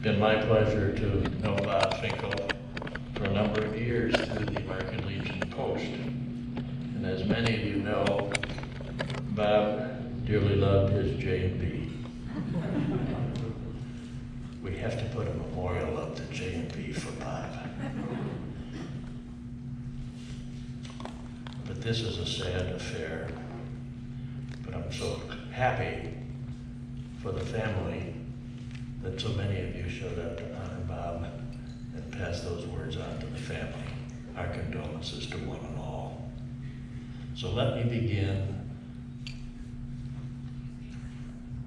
been my pleasure to know Bob Finkel for a number of years through the American Legion Post. And as many of you know, Bob dearly loved his J&B. We have to put a memorial up to J&B for Bob. But this is a sad affair. But I'm so happy for the family that so many of you showed up to honor Bob and pass those words on to the family. Our condolences to one and all. So let me begin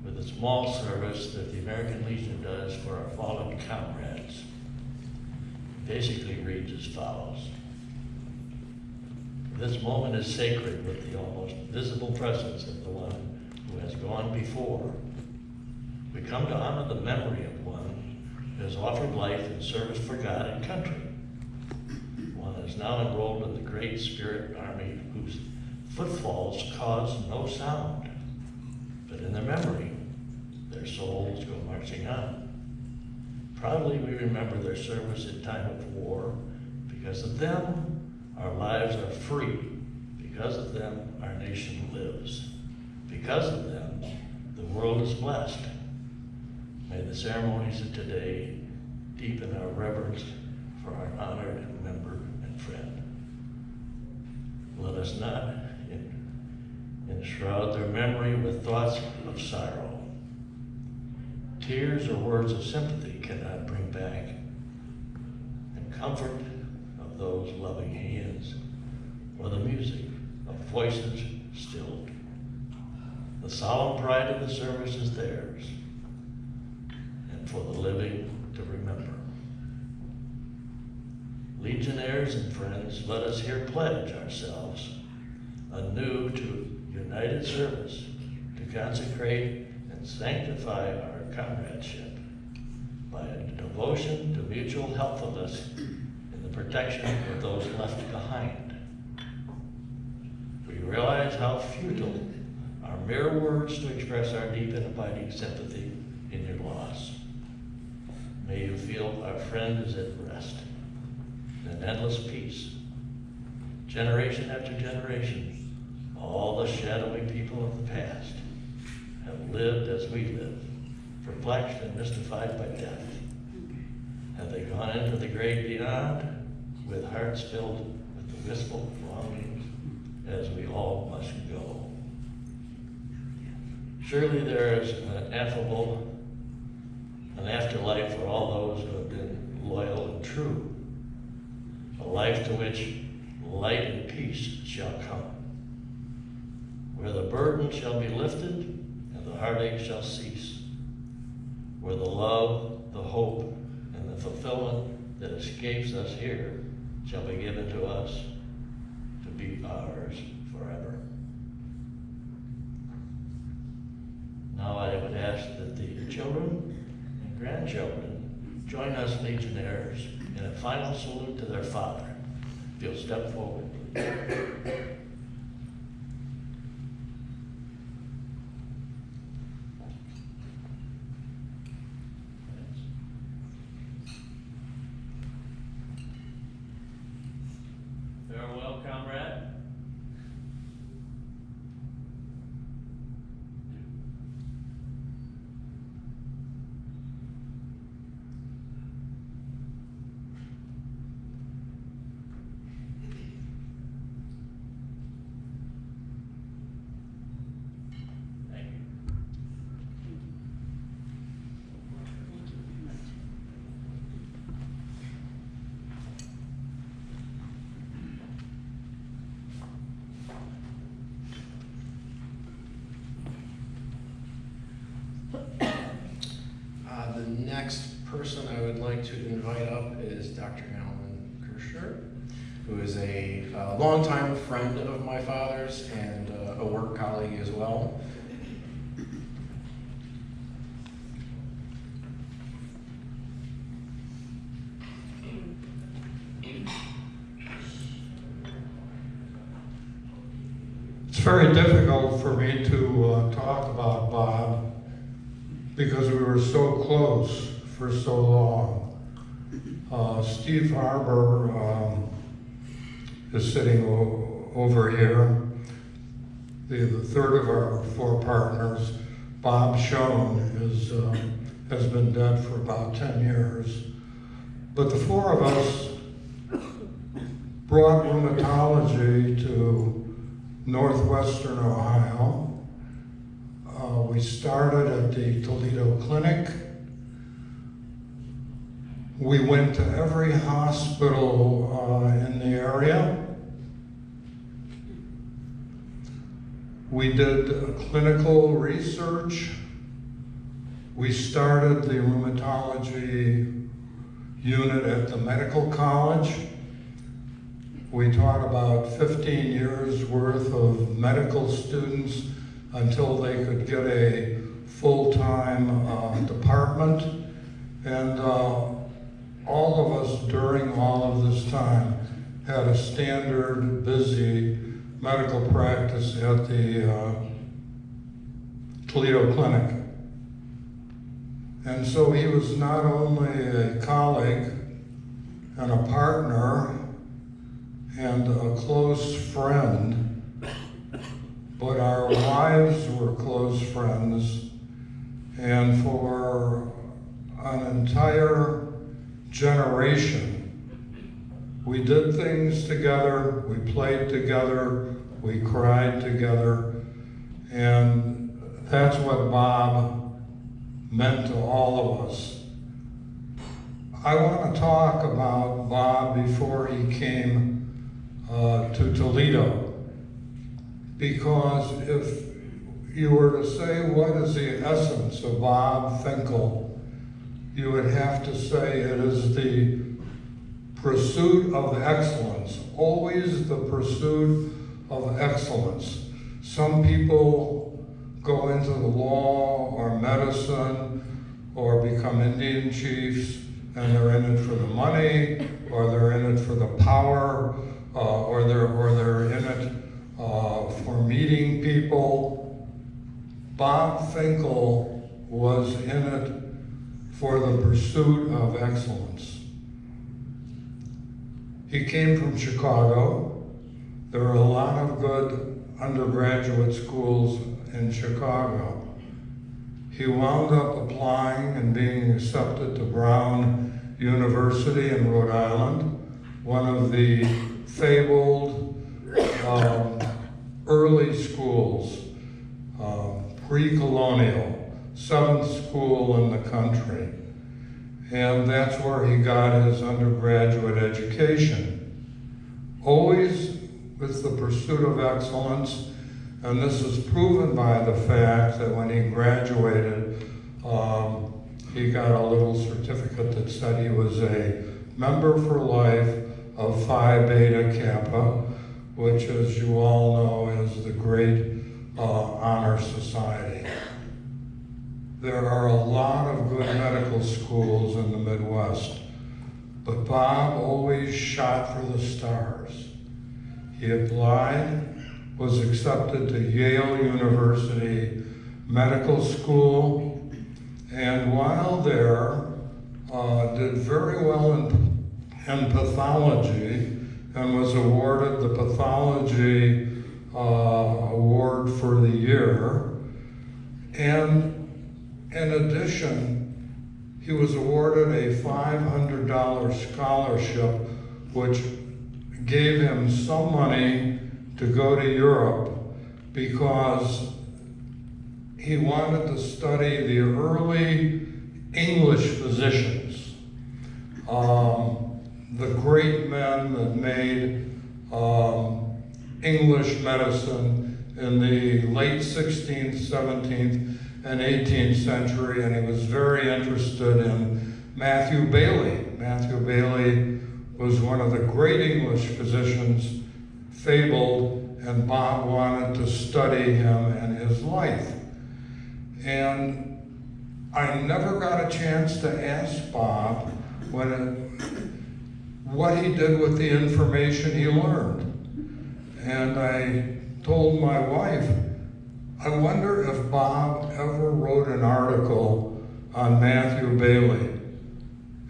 with a small service that the American Legion does for our fallen comrades. It basically reads as follows. This moment is sacred with the almost visible presence of the one who has gone before. We come to honor the memory of one who has offered life in service for God and country. One is now enrolled in the great Spirit Army whose footfalls cause no sound, but in their memory, their souls go marching on. Proudly we remember their service in time of war. Because of them, our lives are free. Because of them, our nation lives. Because of them, the world is blessed. May the ceremonies of today deepen our reverence for our honored member and friend. Let us not enshroud their memory with thoughts of sorrow. Tears or words of sympathy cannot bring back the comfort of those loving hands or the music of voices stilled. The solemn pride of the service is theirs, and for the living to remember. Legionnaires and friends, let us here pledge ourselves anew to united service, to consecrate and sanctify our comradeship by a devotion to mutual helpfulness in the protection of those left behind. We realize how futile are mere words to express our deep and abiding sympathy in your loss. May you feel our friend is at rest in an endless peace. Generation after generation, all the shadowy people of the past have lived as we live, perplexed and mystified by death. Have they gone into the great beyond with hearts filled with the wistful longings as we all must go? Surely there is an afterlife for all those who have been loyal and true, a life to which light and peace shall come, where the burden shall be lifted and the heartache shall cease, where the love, the hope, and the fulfillment that escapes us here shall be given to us to be ours forever. Now I would ask that the children and grandchildren join us Legionnaires in a final salute to their father. If you'll step forward, please. Farewell, comrade. The next person I would like to invite up is Dr. Alan Kirschner, who is a longtime friend of my father's and a work colleague as well. It's very difficult for me to talk about Bob because we were so close for so long. Steve Harbour is sitting over here. The third of our four partners, Bob Schoen, has been dead for about 10 years. But the four of us brought rheumatology to northwestern Ohio. We started at the Toledo Clinic. We went to every hospital in the area. We did clinical research. We started the rheumatology unit at the medical college. We taught about 15 years worth of medical students until they could get a full-time department. And all of us during all of this time had a standard, busy medical practice at the Toledo Clinic. And so he was not only a colleague and a partner and a close friend, but our wives were close friends, and for an entire generation, we did things together, we played together, we cried together, and that's what Bob meant to all of us. I want to talk about Bob before he came to Toledo, because if you were to say what is the essence of Bob Finkel, you would have to say it is the pursuit of excellence, always the pursuit of excellence. Some people go into the law or medicine or become Indian chiefs, and they're in it for the money, or they're in it for the power, or they're in it for meeting people. Bob Finkel was in it for the pursuit of excellence. He came from Chicago. There are a lot of good undergraduate schools in Chicago. He wound up applying and being accepted to Brown University in Rhode Island, one of the fabled early schools, pre-colonial, seventh school in the country. And that's where he got his undergraduate education. Always with the pursuit of excellence, and this is proven by the fact that when he graduated, he got a little certificate that said he was a member for life of Phi Beta Kappa, which, as you all know, is the great honor society. There are a lot of good medical schools in the Midwest, but Bob always shot for the stars. He applied, was accepted to Yale University Medical School, and while there, did very well in pathology and was awarded the pathology award for the year. And in addition, he was awarded a $500 scholarship, which gave him some money to go to Europe because he wanted to study the early English physicians, the great men that made English medicine in the late 16th, 17th, and 18th century, and he was very interested in Matthew Bailey. Matthew Bailey was one of the great English physicians, fabled, and Bob wanted to study him and his life. And I never got a chance to ask Bob what he did with the information he learned. And I told my wife, I wonder if Bob ever wrote an article on Matthew Bailey.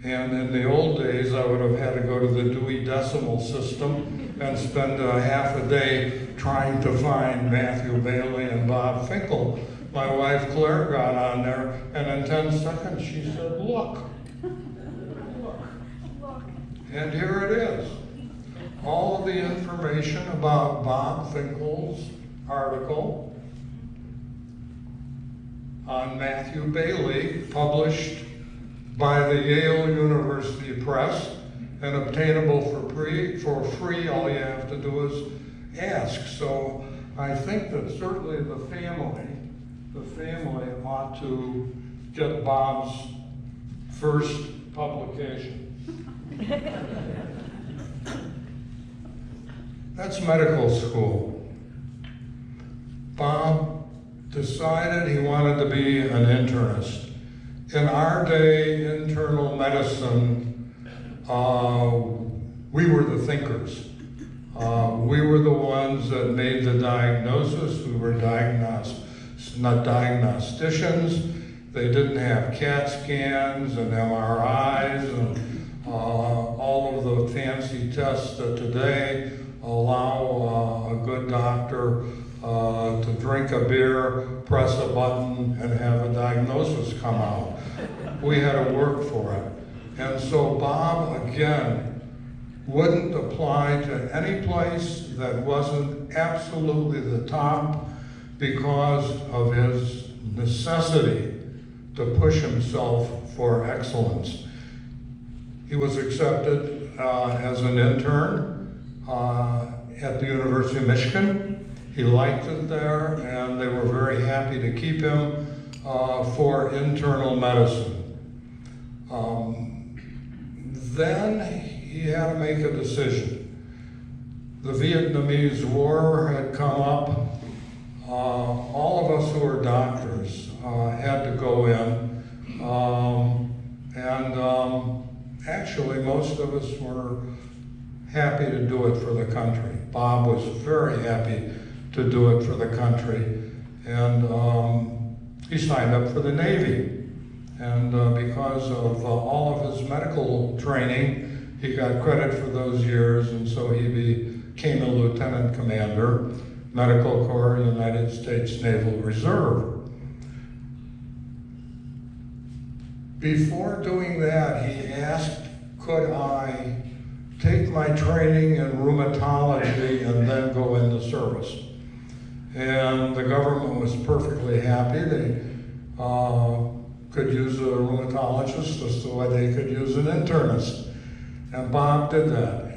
And in the old days, I would have had to go to the Dewey Decimal System and spend half a day trying to find Matthew Bailey and Bob Finkel. My wife Claire got on there, and in 10 seconds she said, look. And here it is. All of the information about Bob Finkel's article on Matthew Bailey, published by the Yale University Press and obtainable for free. All you have to do is ask. So I think that certainly the family ought to get Bob's first publication. That's medical school. Bob decided he wanted to be an internist. In our day, internal medicine, we were the thinkers. We were the ones that made the diagnosis. We were not diagnosticians. They didn't have CAT scans and MRIs and all of the fancy tests that today allow a good doctor to drink a beer, press a button, and have a diagnosis come out. We had to work for it. And so Bob, again, wouldn't apply to any place that wasn't absolutely the top because of his necessity to push himself for excellence. He was accepted as an intern at the University of Michigan. He liked it there, and they were very happy to keep him for internal medicine. Then he had to make a decision. The Vietnamese War had come up. All of us who were doctors had to go in, and actually most of us were happy to do it for the country. Bob was very happy to do it for the country, and he signed up for the Navy. And because of all of his medical training, he got credit for those years, and so he became a lieutenant commander, Medical Corps, United States Naval Reserve. Before doing that, he asked, could I take my training in rheumatology and then go into service? And the government was perfectly happy. They could use a rheumatologist just the way they could use an internist. And Bob did that.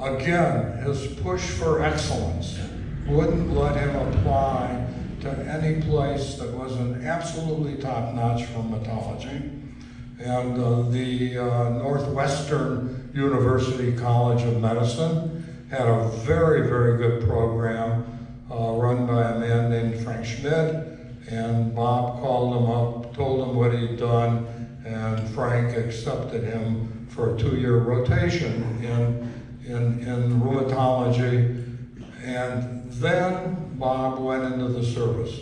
Again, his push for excellence wouldn't let him apply to any place that wasn't absolutely top-notch rheumatology. And the Northwestern University College of Medicine had a very, very good program run by a man named Frank Schmidt. And Bob called him up, told him what he'd done, and Frank accepted him for a 2-year rotation in rheumatology. And then Bob went into the service.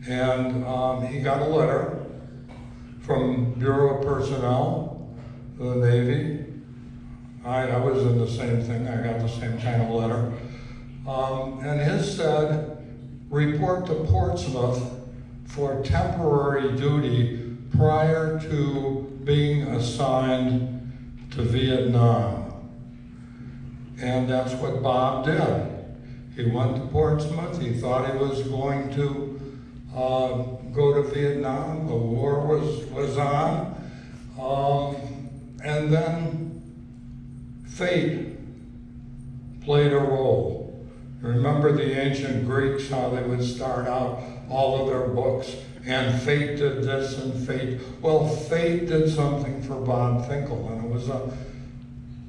And he got a letter from Bureau of Personnel, the Navy. I was in the same thing, I got the same kind of letter. And his said, report to Portsmouth for temporary duty prior to being assigned to Vietnam. And that's what Bob did. He went to Portsmouth. He thought he was going to go to Vietnam. The war was on. And then fate played a role. Remember the ancient Greeks, how they would start out all of their books, and fate did this and fate. Well, fate did something for Bob Finkel, and it was a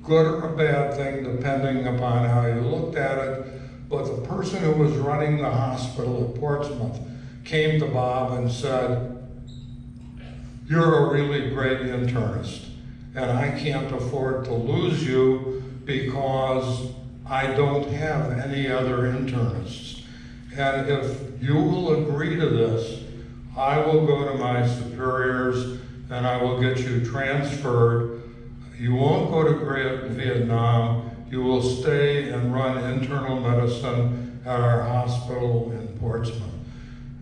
good or a bad thing, depending upon how you looked at it. But the person who was running the hospital at Portsmouth came to Bob and said, you're a really great internist, and I can't afford to lose you because I don't have any other internists. And if you will agree to this, I will go to my superiors and I will get you transferred. You won't go to Vietnam. You will stay and run internal medicine at our hospital in Portsmouth.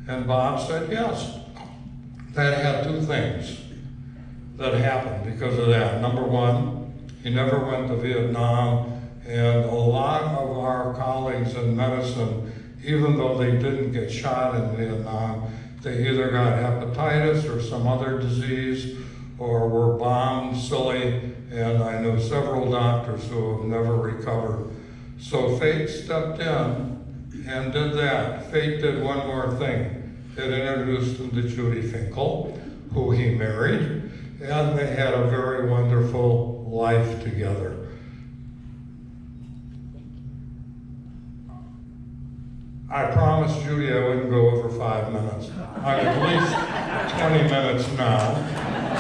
And Bob said yes. That had two things that happened because of that. Number one, he never went to Vietnam, and a lot of our colleagues in medicine, even though they didn't get shot in Vietnam, they either got hepatitis or some other disease or were bombed silly, and I know several doctors who have never recovered. So fate stepped in and did that. Fate did one more thing. It introduced him to Judy Finkel, who he married, and they had a very wonderful life together. I promised Judy I wouldn't go over 5 minutes. I'm at least 20 minutes now.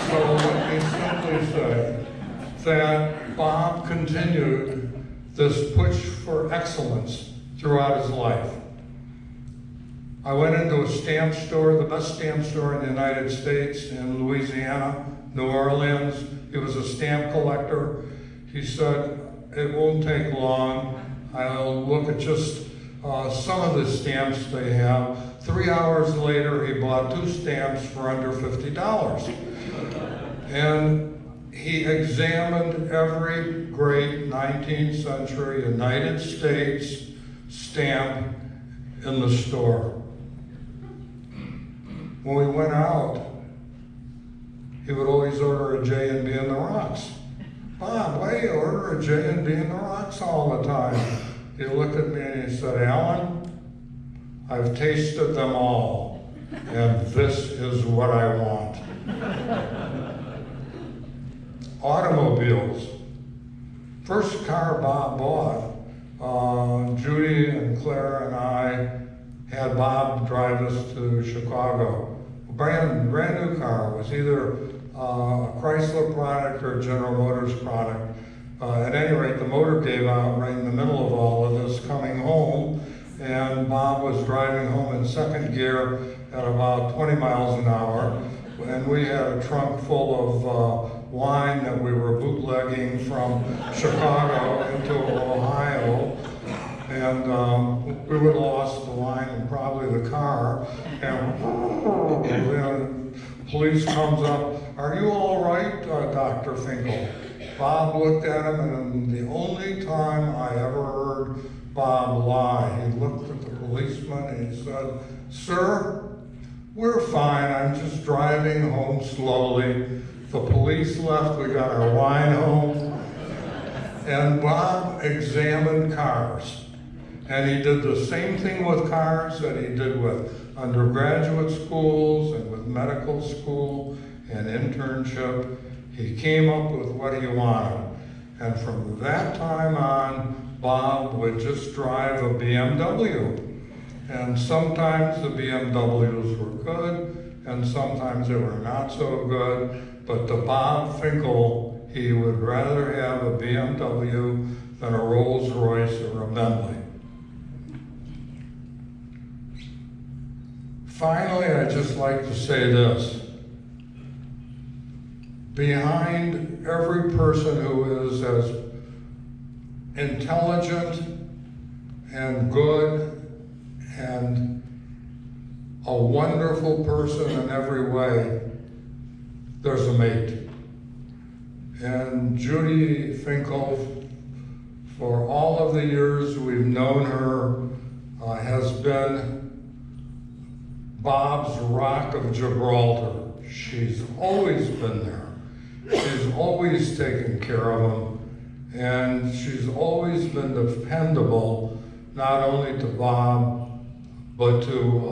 So let me simply say that Bob continued this push for excellence throughout his life. I went into a stamp store, the best stamp store in the United States, in Louisiana, New Orleans. He was a stamp collector. He said, it won't take long. I'll look at just some of the stamps they have. 3 hours later, he bought 2 stamps for under $50. And he examined every great 19th century United States stamp in the store. When we went out, he would always order a J&B in the rocks. Bob, why do you order a J&B in the rocks all the time? He looked at me and he said, Alan, I've tasted them all, and this is what I want. Automobiles. First car Bob bought, Judy and Claire and I had Bob drive us to Chicago. A brand new car. It was either a Chrysler product or a General Motors product. At any rate, the motor gave out right in the middle of all of this coming home, and Bob was driving home in second gear at about 20 miles an hour, and we had a trunk full of wine that we were bootlegging from Chicago into Ohio, and we would have lost the wine and probably the car, and then police comes up, are you all right, Dr. Finkel? Bob looked at him, and the only time I ever heard Bob lie, he looked at the policeman and he said, sir, we're fine, I'm just driving home slowly. The police left, we got our wine home. And Bob examined cars. And he did the same thing with cars that he did with undergraduate schools and with medical school and internship. He came up with what he wanted. And from that time on, Bob would just drive a BMW. And sometimes the BMWs were good, and sometimes they were not so good. But to Bob Finkel, he would rather have a BMW than a Rolls Royce or a Bentley. Finally, I'd just like to say this. Behind every person who is as intelligent and good and a wonderful person in every way, there's a mate. And Judy Finkel, for all of the years we've known her, has been Bob's Rock of Gibraltar. She's always been there. She's always taken care of him, and she's always been dependable, not only to Bob, but to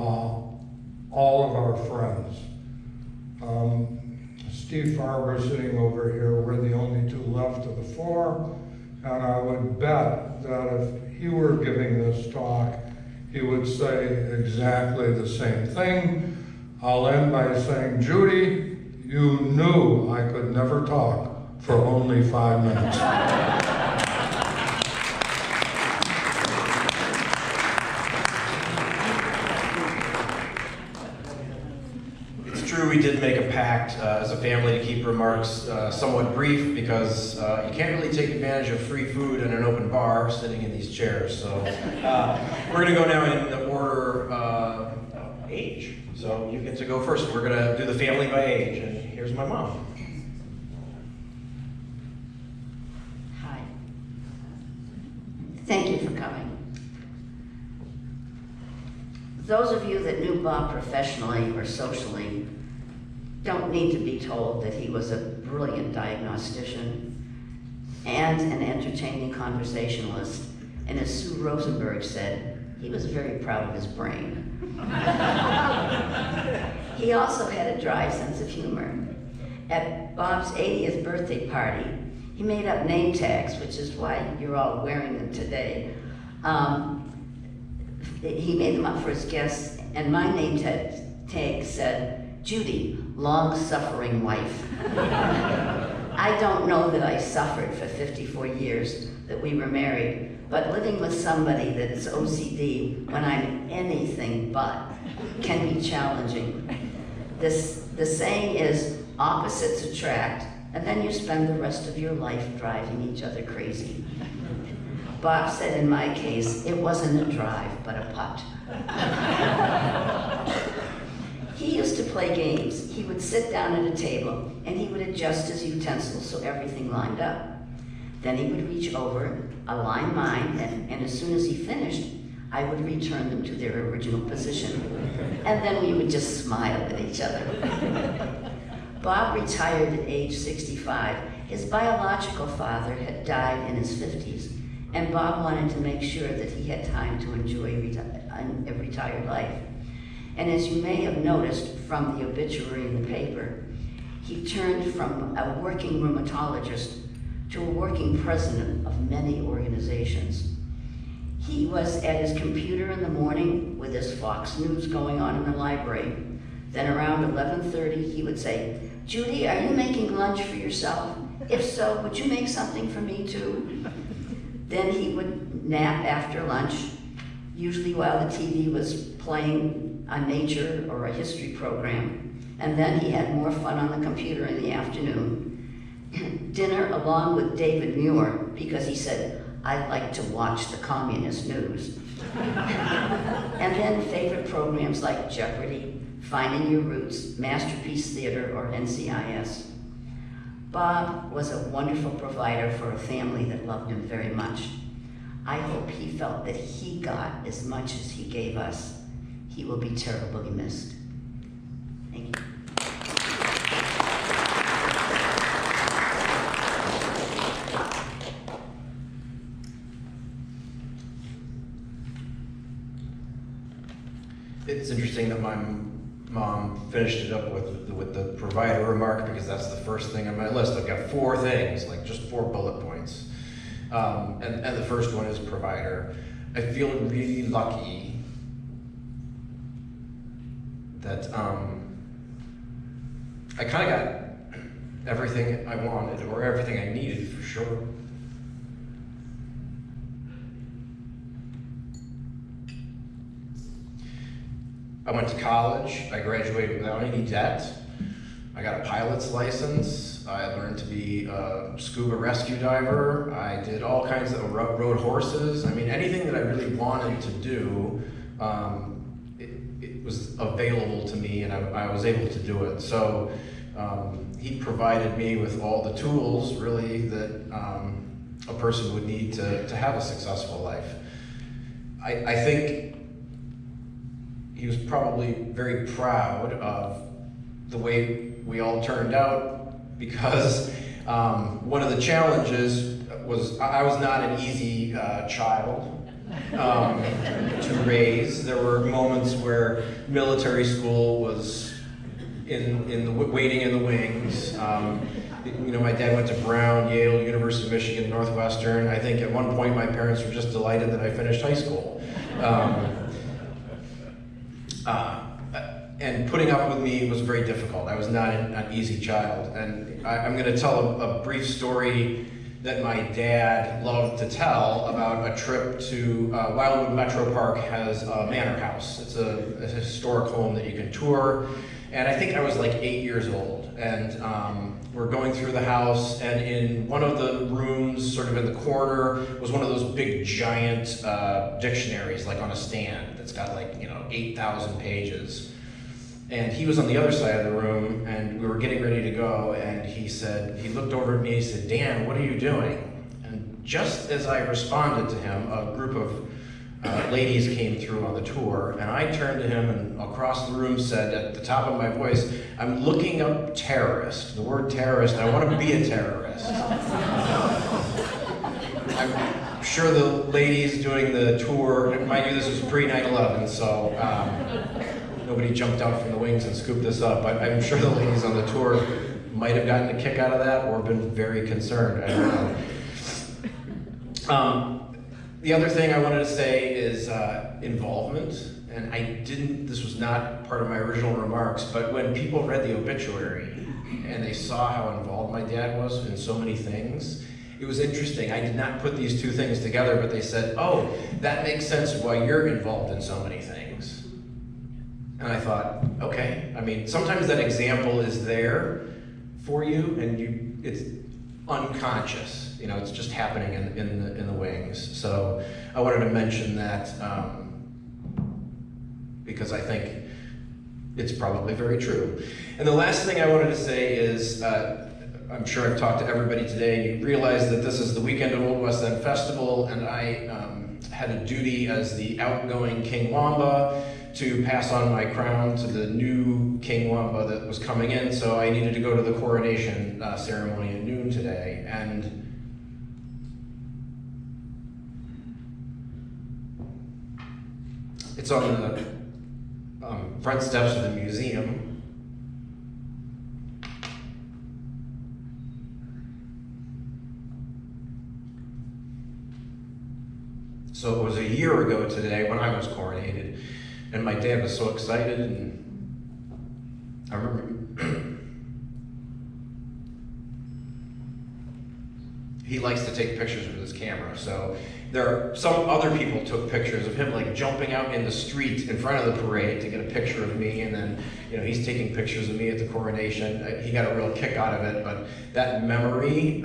all of our friends. Steve Farber sitting over here, we're the only two left of the four, and I would bet that if he were giving this talk, he would say exactly the same thing. I'll end by saying, Judy, you knew I could never talk for only 5 minutes. It's true we did make a pact pact as a family to keep remarks somewhat brief because you can't really take advantage of free food in an open bar sitting in these chairs. So we're going to go now in the order of age. So you get to go first. We're going to do the family by age. And here's my mom. Hi. Thank you for coming. Those of you that knew Bob professionally or socially don't need to be told that he was a brilliant diagnostician and an entertaining conversationalist. And as Sue Rosenberg said, he was very proud of his brain. He also had a dry sense of humor. At Bob's 80th birthday party, he made up name tags, which is why you're all wearing them today. He made them up for his guests, and my name tag said, Judy, long-suffering wife. I don't know that I suffered for 54 years that we were married, but living with somebody that's OCD when I'm anything but can be challenging. The saying is, opposites attract, and then you spend the rest of your life driving each other crazy. Bob said in my case, it wasn't a drive, but a putt. He used to play games. He would sit down at a table and he would adjust his utensils so everything lined up. Then he would reach over, align mine, and as soon as he finished, I would return them to their original position. And then we would just smile at each other. Bob retired at age 65. His biological father had died in his 50s, and Bob wanted to make sure that he had time to enjoy a retired life. And as you may have noticed from the obituary in the paper, he turned from a working rheumatologist to a working president of many organizations. He was at his computer in the morning with his Fox News going on in the library. Then around 11:30, he would say, Judy, are you making lunch for yourself? If so, would you make something for me too? Then he would nap after lunch, usually while the TV was playing a nature or a history program. And then he had more fun on the computer in the afternoon. Dinner along with David Muir, because he said, I like to watch the communist news. And then favorite programs like Jeopardy, Finding Your Roots, Masterpiece Theater, or NCIS. Bob was a wonderful provider for a family that loved him very much. I hope he felt that he got as much as he gave us. He will be terribly missed. Thank you. It's interesting that my mom finished it up with the provider remark because that's the first thing on my list. I've got 4 things, like just 4 bullet points. And the first one is provider. I feel really lucky that I kind of got everything I wanted or everything I needed for sure. I went to college. I graduated without any debt. I got a pilot's license. I learned to be a scuba rescue diver. I did all kinds of rode horses. I mean, anything that I really wanted to do, it was available to me, and I was able to do it. So he provided me with all the tools, really, that a person would need to have a successful life. I think he was probably very proud of the way we all turned out because one of the challenges was I was not an easy child to raise. There were moments where military school was waiting in the wings. You know, my dad went to Brown, Yale, University of Michigan, Northwestern. I think at one point my parents were just delighted that I finished high school. And putting up with me was very difficult. I was not an easy child. And I'm going to tell a brief story that my dad loved to tell about a trip to Wildwood Metro Park has a manor house. It's a historic home that you can tour. And I think I was like 8 years old. And we're going through the house, and in one of the rooms, sort of in the corner, was one of those big giant dictionaries, like on a stand, that's got like, 8,000 pages. And he was on the other side of the room, and we were getting ready to go, and he looked over at me, he said, "Dan, what are you doing?" And just as I responded to him, a group of ladies came through on the tour, and I turned to him and across the room said at the top of my voice, "I'm looking up terrorist, the word terrorist, I want to be a terrorist." I'm sure the ladies doing the tour, mind you, this was pre-9/11, so nobody jumped out from the wings and scooped this up, but I'm sure the ladies on the tour might have gotten a kick out of that or been very concerned, I don't know. The other thing I wanted to say is involvement, and this was not part of my original remarks, but when people read the obituary and they saw how involved my dad was in so many things, it was interesting. I did not put these two things together, but they said, "Oh, that makes sense why you're involved in so many things." And I thought, okay, I mean, sometimes that example is there for you, and it's unconscious. It's just happening in the wings. So I wanted to mention that because I think it's probably very true. And the last thing I wanted to say is, I'm sure I've talked to everybody today, and you realize that this is the weekend of Old West End Festival, and I had a duty as the outgoing King Wamba to pass on my crown to the new King Wamba that was coming in, so I needed to go to the coronation ceremony at noon today. And it's on the front steps of the museum. So it was a year ago today when I was coronated, and my dad was so excited, and I remember he likes to take pictures with his camera, so some other people took pictures of him like jumping out in the street in front of the parade to get a picture of me, and then he's taking pictures of me at the coronation. He got a real kick out of it, but that memory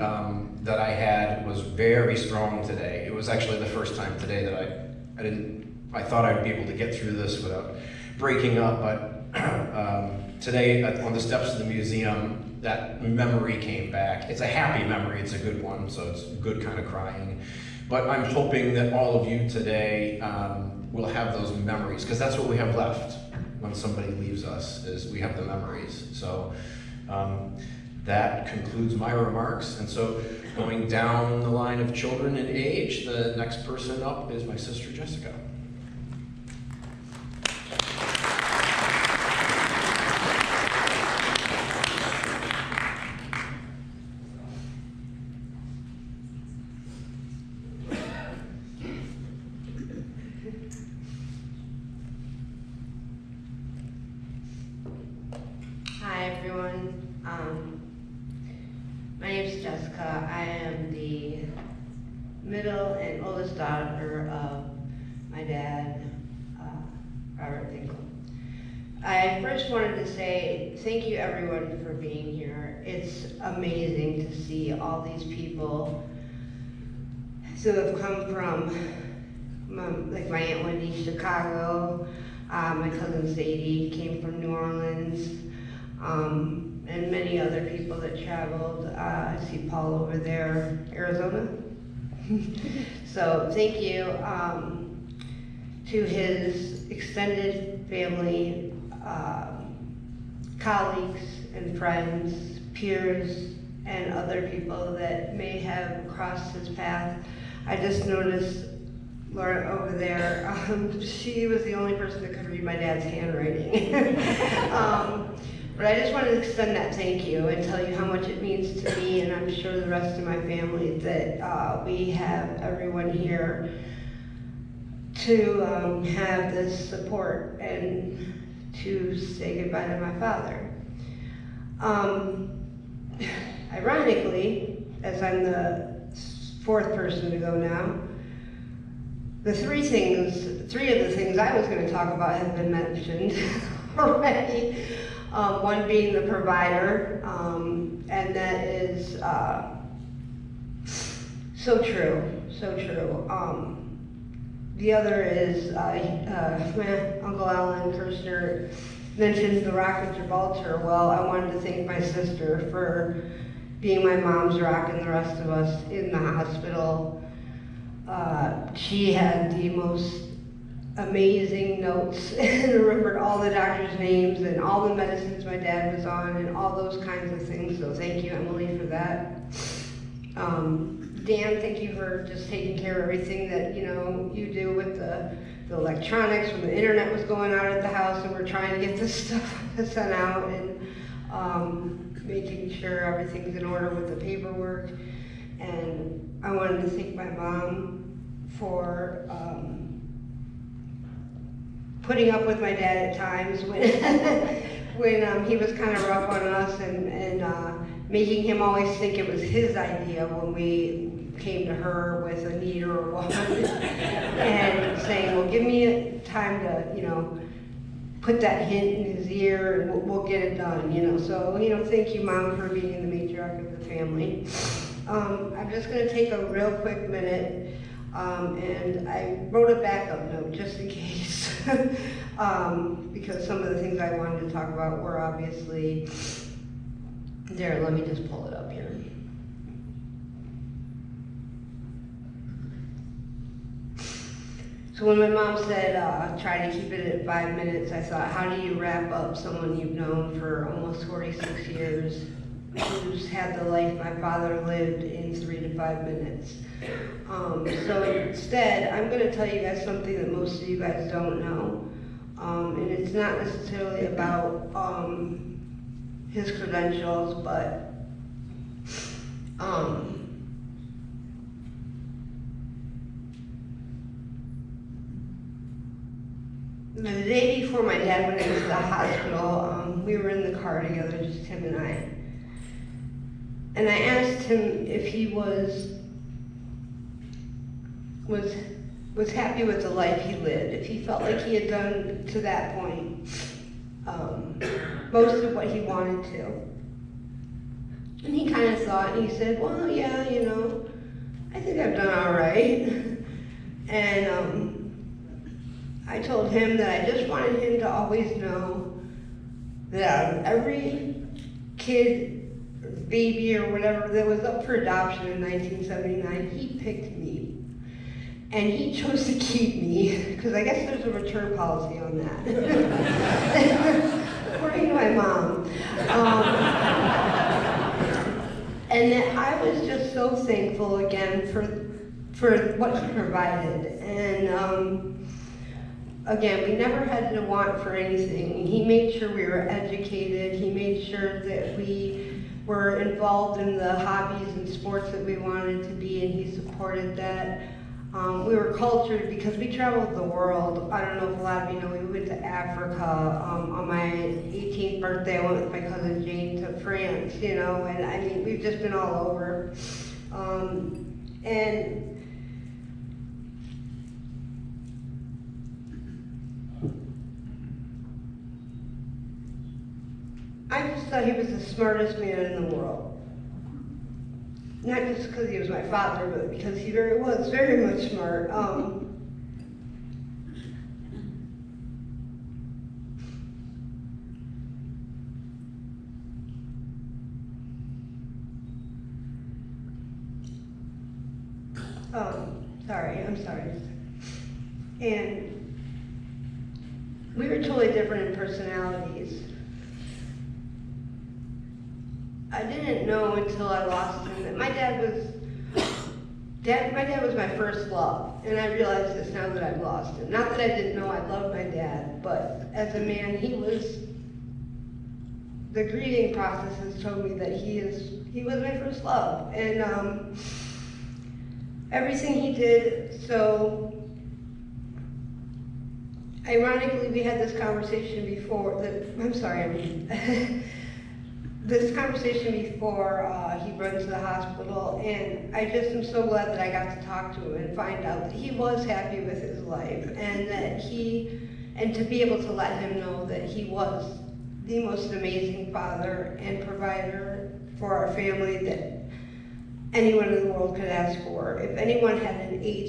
that I had was very strong today. It was actually the first time today that I thought I'd be able to get through this without breaking up, but today on the steps of the museum, that memory came back. It's a happy memory, it's a good one, so it's good kind of crying. But I'm hoping that all of you today will have those memories, because that's what we have left when somebody leaves us, is we have the memories. So that concludes my remarks. And so going down the line of children in age, the next person up is my sister Jessica. Hi everyone, my name is Jessica. I am the middle and oldest daughter of my dad, Robert Finkel. I first wanted to say thank you everyone for being here. It's amazing to see all these people who have come from, like my Aunt Wendy, Chicago, my cousin Sadie came from New Orleans, and many other people that traveled. I see Paul over there, Arizona. So thank you to his extended family, colleagues and friends, peers, and other people that may have crossed his path. I just noticed Laura over there, she was the only person that could read my dad's handwriting. But I just wanted to extend that thank you and tell you how much it means to me, and I'm sure the rest of my family, that we have everyone here to have this support and to say goodbye to my father. Ironically, as I'm the fourth person to go now, three of the things I was going to talk about have been mentioned already. One being the provider, and that is so true, so true. The other is Uncle Alan Kirshner mentioned the Rock of Gibraltar. Well, I wanted to thank my sister for being my mom's rock and the rest of us in the hospital. She had the most amazing notes and remembered all the doctors' names and all the medicines my dad was on and all those kinds of things. So thank you, Emily, for that. Dan, thank you for just taking care of everything that you do with the electronics when the internet was going out at the house and we're trying to get this stuff sent out, and making sure everything's in order with the paperwork. And I wanted to thank my mom for putting up with my dad at times when he was kind of rough on us, and making him always think it was his idea when we came to her with a need or a want, and saying, well, give me time to, put that hint in his ear and we'll get it done, So, thank you, Mom, for being the matriarch of the family. I'm just gonna take a real quick minute, and I wrote a backup note just in case, because some of the things I wanted to talk about were obviously there. Let me just pull it up here. So when my mom said, try to keep it at 5 minutes, I thought, how do you wrap up someone you've known for almost 46 years, who's had the life my father lived in 3 to 5 minutes? So instead, I'm gonna tell you guys something that most of you guys don't know. And it's not necessarily about his credentials, but the day before my dad went into the hospital, we were in the car together, just him and I. And I asked him if he was happy with the life he lived, if he felt like he had done to that point most of what he wanted to. And he kind of thought, and he said, well, yeah, I think I've done all right. And I told him that I just wanted him to always know that out of every kid, baby, or whatever that was up for adoption in 1979, he picked me. And he chose to keep me, because I guess there's a return policy on that, according to my mom. And that I was just so thankful again for what he provided. And again, we never had to want for anything. He made sure we were educated. He made sure that we were involved in the hobbies and sports that we wanted to be, and he supported that. We were cultured because we traveled the world. I don't know if a lot of you know, we went to Africa. On my 18th birthday, I went with my cousin Jane to France, and I mean, we've just been all over. And I just thought he was the smartest man in the world. Not just because he was my father, but because he was very much smart. I'm sorry. And we were totally different in personalities. I didn't know until I lost him that my dad was my first love, and I realize this now that I've lost him. Not that I didn't know I loved my dad, but as a man, the grieving process has told me that he was my first love, and everything he did. So ironically, we had this conversation before. This conversation before he went to the hospital, and I just am so glad that I got to talk to him and find out that he was happy with his life, and that and to be able to let him know that he was the most amazing father and provider for our family that anyone in the world could ask for. If anyone had a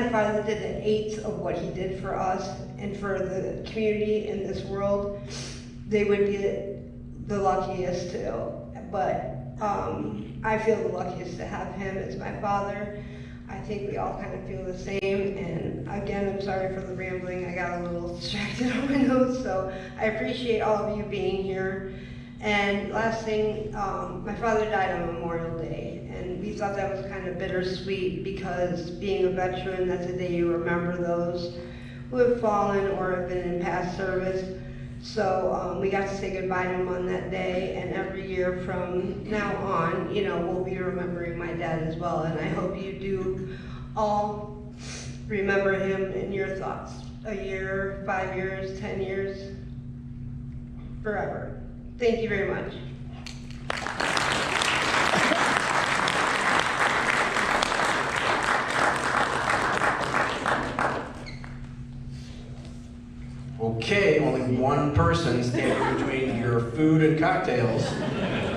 father that did an eighth of what he did for us and for the community in this world, they would be the luckiest too. But I feel the luckiest to have him as my father. I think we all kind of feel the same, and again, I'm sorry for the rambling. I got a little distracted on my notes, so I appreciate all of you being here. And last thing, my father died on Memorial Day, and we thought that was kind of bittersweet because being a veteran, that's a day you remember those who have fallen or have been in past service. So we got to say goodbye to him on that day, and every year from now on, we'll be remembering my dad as well, and I hope you do all remember him in your thoughts. A year, 5 years, 10 years, forever. Thank you very much. Okay, only one person standing between your food and cocktails.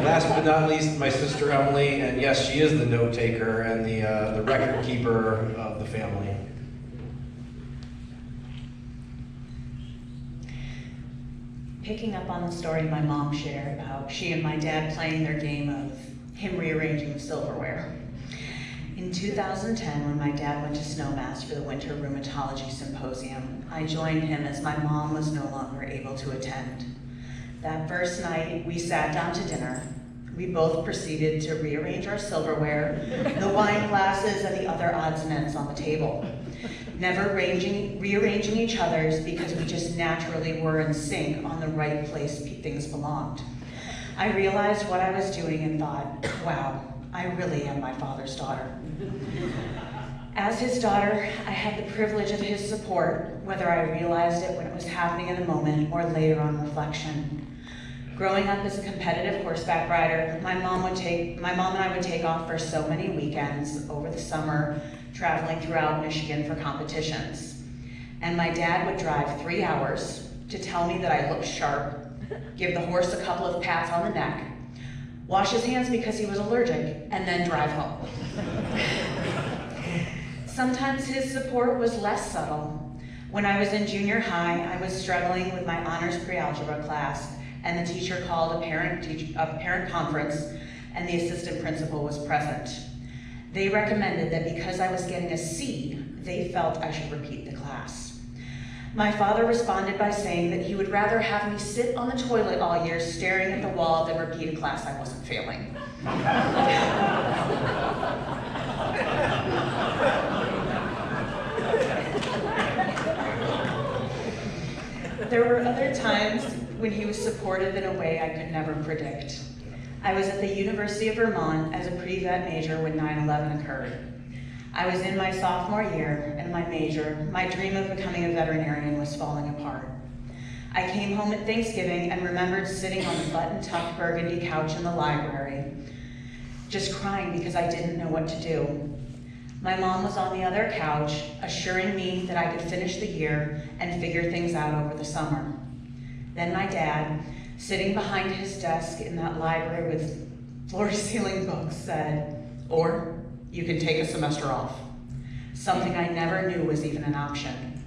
Last but not least, my sister Emily, and yes, she is the note taker and the record keeper of the family. Picking up on the story my mom shared about she and my dad playing their game of him rearranging the silverware. In 2010, when my dad went to Snowmass for the Winter Rheumatology Symposium, I joined him as my mom was no longer able to attend. That first night, we sat down to dinner. We both proceeded to rearrange our silverware, the wine glasses, and the other odds and ends on the table. Never rearranging each other's because we just naturally were in sync on the right place things belonged. I realized what I was doing and thought, wow, I really am my father's daughter. As his daughter, I had the privilege of his support, whether I realized it when it was happening in the moment or later on reflection. Growing up as a competitive horseback rider, my mom and I would take off for so many weekends over the summer, traveling throughout Michigan for competitions. And my dad would drive 3 hours to tell me that I looked sharp, give the horse a couple of pats on the neck, wash his hands because he was allergic, and then drive home. Sometimes his support was less subtle. When I was in junior high, I was struggling with my honors pre-algebra class, and the teacher called a parent conference, and the assistant principal was present. They recommended that because I was getting a C, they felt I should repeat the class. My father responded by saying that he would rather have me sit on the toilet all year staring at the wall than repeat a class I wasn't failing. There were other times when he was supportive in a way I could never predict. I was at the University of Vermont as a pre-vet major when 9/11 occurred. I was in my sophomore year, and my dream of becoming a veterinarian was falling apart. I came home at Thanksgiving and remembered sitting on the button-tucked burgundy couch in the library, just crying because I didn't know what to do. My mom was on the other couch, assuring me that I could finish the year and figure things out over the summer. Then my dad, sitting behind his desk in that library with floor-to-ceiling books, said, "Or you can take a semester off," something I never knew was even an option.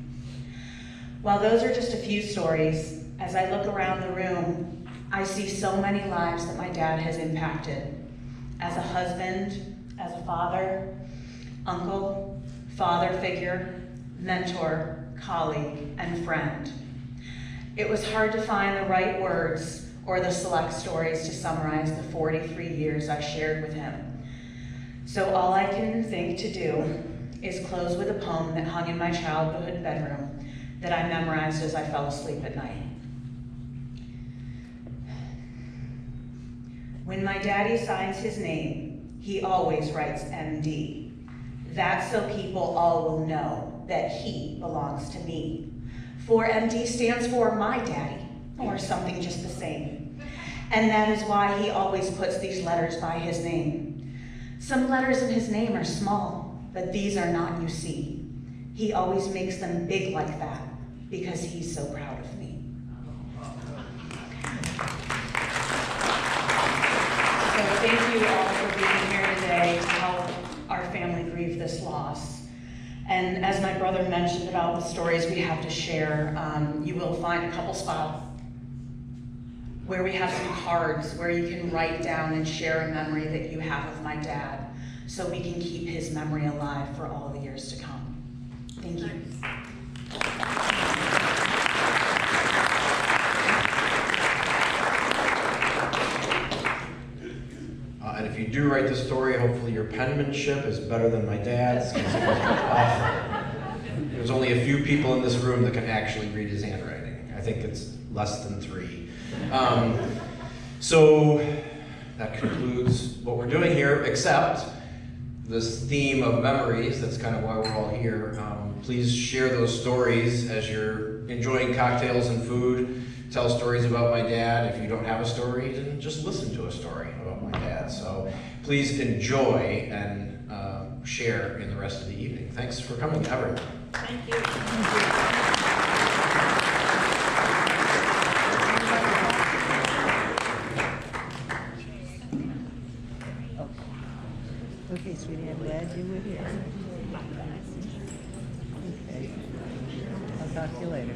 While those are just a few stories, as I look around the room, I see so many lives that my dad has impacted. As a husband, as a father, uncle, father figure, mentor, colleague, and friend. It was hard to find the right words or the select stories to summarize the 43 years I shared with him. So all I can think to do is close with a poem that hung in my childhood bedroom that I memorized as I fell asleep at night. When my daddy signs his name, he always writes MD. That's so people all will know that he belongs to me. For MD stands for my daddy, or something just the same. And that is why he always puts these letters by his name. Some letters in his name are small, but these are not, you see. He always makes them big like that, because he's so proud of me. So thank you all for being here today to help our family grieve this loss. And as my brother mentioned about the stories we have to share, you will find a couple spots where we have some cards where you can write down and share a memory that you have of my dad, so we can keep his memory alive for all the years to come. Thank you. And if you do write the story, hopefully your penmanship is better than my dad's, because it was awful. There's only a few people in this room that can actually read his handwriting. I think it's less than 3. So that concludes what we're doing here, except this theme of memories. That's kind of why we're all here. Please share those stories as you're enjoying cocktails and food. Tell stories about my dad. If you don't have a story, then just listen to a story about my dad. So please enjoy and share in the rest of the evening. Thanks for coming, everyone. Thank you. Okay, sweetie, I'm glad you were here. Okay. I'll talk to you later.